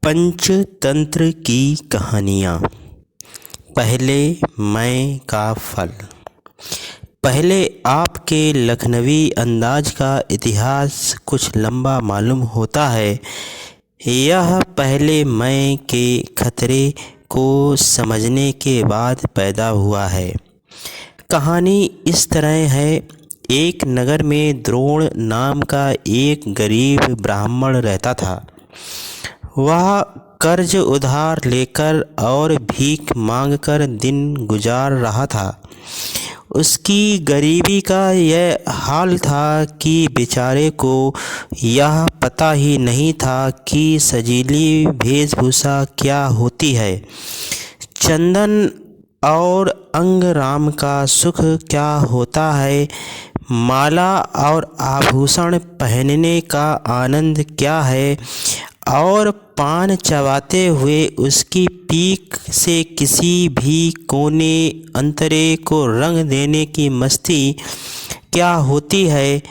पंचतंत्र की कहानियाँ। पहले मैं का फल। पहले आपके लखनवी अंदाज का इतिहास कुछ लंबा मालूम होता है। यह पहले मैं के खतरे को समझने के बाद पैदा हुआ है। कहानी इस तरह है। एक नगर में द्रोण नाम का एक गरीब ब्राह्मण रहता था। वह कर्ज उधार लेकर और भीख मांगकर दिन गुजार रहा था। उसकी गरीबी का यह हाल था कि बेचारे को यह पता ही नहीं था कि सजीली वेशभूषा क्या होती है, चंदन और अंगराम का सुख क्या होता है, माला और आभूषण पहनने का आनंद क्या है, और पान चबाते हुए उसकी पीक से किसी भी कोने अंतरे को रंग देने की मस्ती क्या होती है।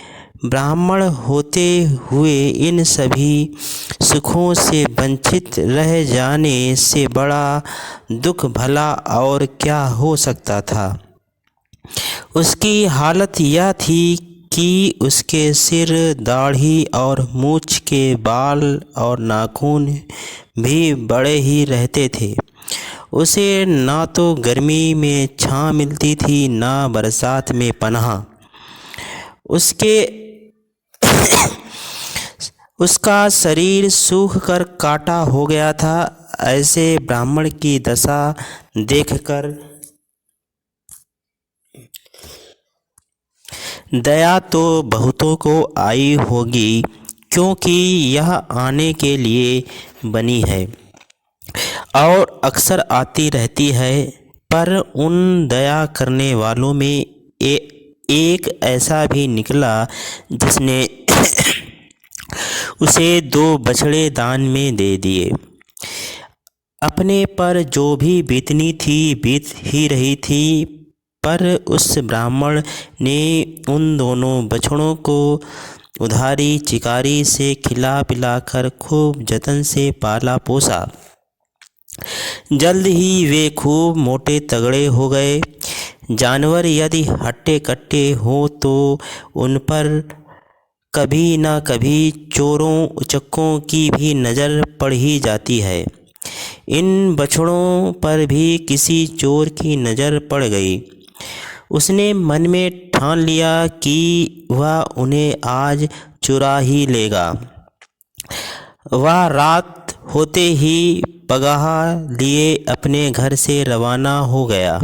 ब्राह्मण होते हुए इन सभी सुखों से वंचित रह जाने से बड़ा दुख भला और क्या हो सकता था। उसकी हालत यह थी कि उसके सिर, दाढ़ी और मूछ के बाल और नाखून भी बड़े ही रहते थे। उसे ना तो गर्मी में छां मिलती थी, ना बरसात में पनाह। उसका शरीर सूख कर काटा हो गया था। ऐसे ब्राह्मण की दशा देखकर दया तो बहुतों को आई होगी, क्योंकि यह आने के लिए बनी है और अक्सर आती रहती है। पर उन दया करने वालों में एक ऐसा भी निकला जिसने उसे 2 बछड़े दान में दे दिए। अपने पर जो भी बीतनी थी बीत ही रही थी, पर उस ब्राह्मण ने उन दोनों बछड़ों को उधारी चिकारी से खिला पिलाकर खूब जतन से पाला पोसा। जल्द ही वे खूब मोटे तगड़े हो गए। जानवर यदि हट्टे कट्टे हों तो उन पर कभी न कभी चोरों उचक्कों की भी नज़र पड़ ही जाती है। इन बछड़ों पर भी किसी चोर की नज़र पड़ गई। उसने मन में ठान लिया कि वह उन्हें आज चुरा ही लेगा। वह रात होते ही पगाह लिए अपने घर से रवाना हो गया।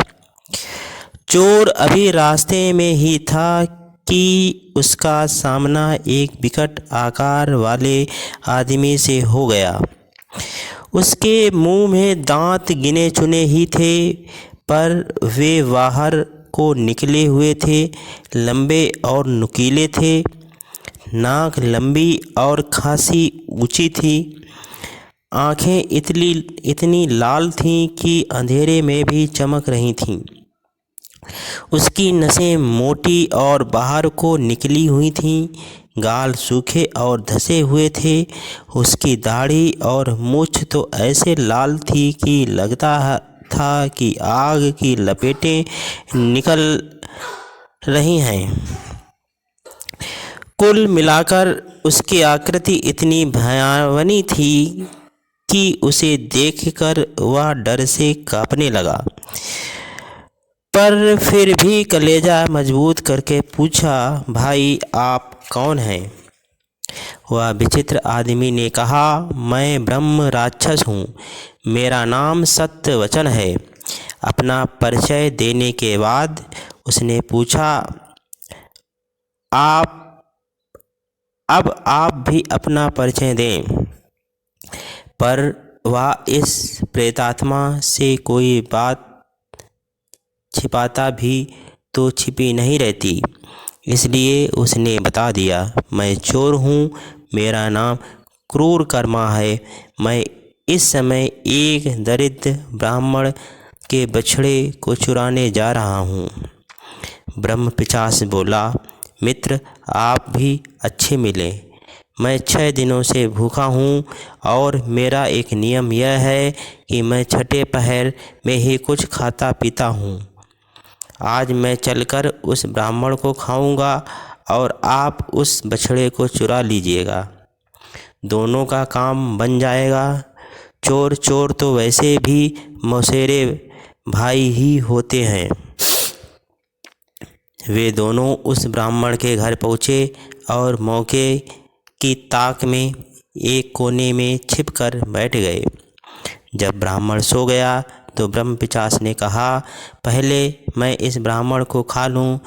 चोर अभी रास्ते में ही था कि उसका सामना एक विकट आकार वाले आदमी से हो गया। उसके मुंह में दांत गिने चुने ही थे, पर वे बाहर को निकले हुए थे, लंबे और नुकीले थे। नाक लंबी और खासी ऊंची थी। आँखें इतनी लाल थीं कि अंधेरे में भी चमक रही थीं। उसकी नसें मोटी और बाहर को निकली हुई थीं। गाल सूखे और धसे हुए थे। उसकी दाढ़ी और मूछ तो ऐसे लाल थी कि लगता था कि आग की लपेटें निकल रही हैं। कुल मिलाकर उसकी आकृति इतनी भयावनी थी कि उसे देखकर वह डर से कांपने लगा। पर फिर भी कलेजा मजबूत करके पूछा, भाई आप कौन हैं? वह विचित्र आदमी ने कहा, मैं ब्रह्म राक्षस हूँ। मेरा नाम सत्यवचन है। अपना परिचय देने के बाद उसने पूछा, अब आप भी अपना परिचय दें। पर वह इस प्रेतात्मा से कोई बात छिपाता भी तो छिपी नहीं रहती, इसलिए उसने बता दिया, मैं चोर हूँ। मेरा नाम क्रूरकर्मा है। मैं इस समय एक दरिद्र ब्राह्मण के बछड़े को चुराने जा रहा हूँ। ब्रह्म पिशाच बोला, मित्र आप भी अच्छे मिले। मैं 6 दिनों से भूखा हूँ और मेरा एक नियम यह है कि मैं छठे पहर में ही कुछ खाता पीता हूँ। आज मैं चलकर उस ब्राह्मण को खाऊंगा और आप उस बछड़े को चुरा लीजिएगा। दोनों का काम बन जाएगा। चोर चोर तो वैसे भी मौसेरे भाई ही होते हैं। वे दोनों उस ब्राह्मण के घर पहुँचे और मौके की ताक में एक कोने में छिपकर बैठ गए। जब ब्राह्मण सो गया तो ब्रह्म पिशाच ने कहा, पहले मैं इस ब्राह्मण को खा लूँ,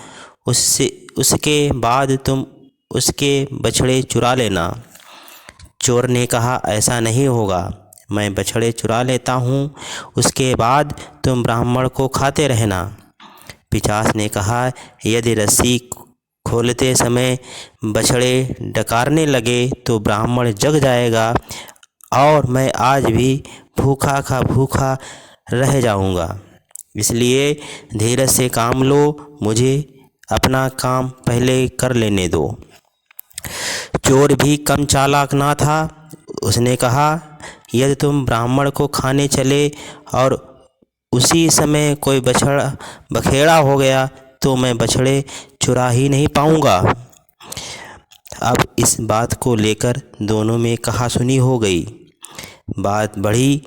उसके बाद तुम उसके बछड़े चुरा लेना। चोर ने कहा, ऐसा नहीं होगा, मैं बछड़े चुरा लेता हूँ, उसके बाद तुम ब्राह्मण को खाते रहना। पिशाच ने कहा, यदि रस्सी खोलते समय बछड़े डकारने लगे तो ब्राह्मण जग जाएगा और मैं आज भी भूखा का भूखा रह जाऊंगा। इसलिए धीरज से काम लो, मुझे अपना काम पहले कर लेने दो। चोर भी कम चालाक ना था। उसने कहा, यदि तुम ब्राह्मण को खाने चले और उसी समय कोई बखेड़ा हो गया तो मैं बछड़े चुरा ही नहीं पाऊंगा। अब इस बात को लेकर दोनों में कहासुनी हो गई। बात बढ़ी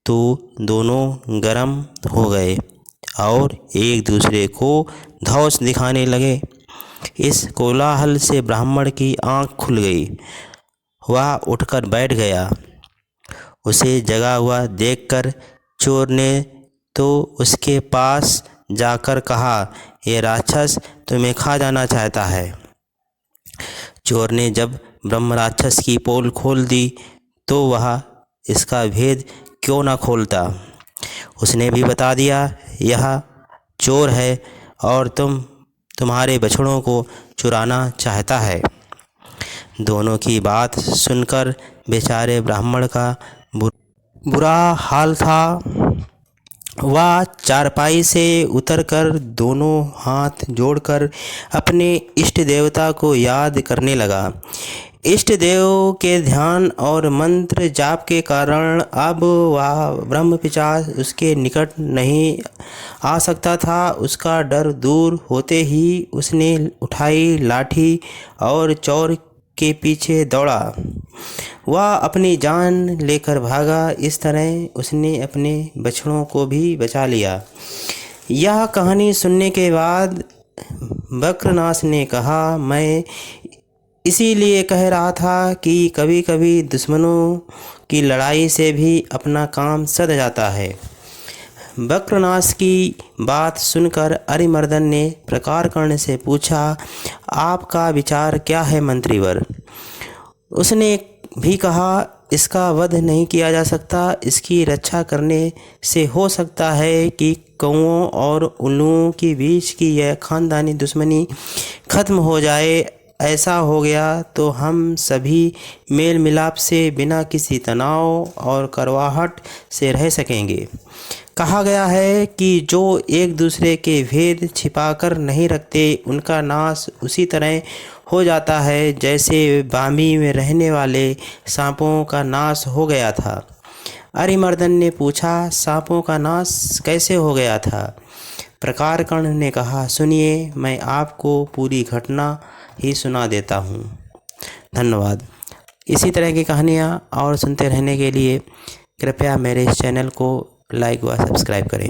तो दोनों गर्म हो गए और एक दूसरे को धौंस दिखाने लगे। इस कोलाहल से ब्राह्मण की आंख खुल गई। वह उठकर बैठ गया। उसे जगा हुआ देखकर चोर ने तो उसके पास जाकर कहा, ये राक्षस तुम्हें खा जाना चाहता है। चोर ने जब ब्रह्म राक्षस की पोल खोल दी तो वह इसका भेद क्यों न खोलता। उसने भी बता दिया, यह चोर है और तुम्हारे बछड़ों को चुराना चाहता है। दोनों की बात सुनकर बेचारे ब्राह्मण का बुरा हाल था। वह चारपाई से उतरकर दोनों हाथ जोड़कर अपने इष्ट देवता को याद करने लगा। इष्ट देव के ध्यान और मंत्र जाप के कारण अब वह ब्रह्म पिशाच उसके निकट नहीं आ सकता था। उसका डर दूर होते ही उसने उठाई लाठी और चोर के पीछे दौड़ा। वह अपनी जान लेकर भागा। इस तरह उसने अपने बछड़ों को भी बचा लिया। यह कहानी सुनने के बाद बक्रनाथ ने कहा, मैं इसीलिए कह रहा था कि कभी कभी दुश्मनों की लड़ाई से भी अपना काम सध जाता है। बक्रनाथ की बात सुनकर अरिमर्दन ने प्रकारकर्ण से पूछा, आपका विचार क्या है मंत्रीवर? उसने भी कहा, इसका वध नहीं किया जा सकता। इसकी रक्षा करने से हो सकता है कि कौओं और उल्लुओं के बीच की यह खानदानी दुश्मनी खत्म हो जाए। ऐसा हो गया तो हम सभी मेल मिलाप से बिना किसी तनाव और करवाहट से रह सकेंगे। कहा गया है कि जो एक दूसरे के भेद छिपाकर नहीं रखते उनका नाश उसी तरह हो जाता है जैसे बामी में रहने वाले सांपों का नाश हो गया था। अरिमर्दन ने पूछा, सांपों का नाश कैसे हो गया था? प्रकारकर्ण ने कहा, सुनिए, मैं आपको पूरी घटना ही सुना देता हूँ। धन्यवाद। इसी तरह की कहानियाँ और सुनते रहने के लिए कृपया मेरे इस चैनल को लाइक व सब्सक्राइब करें।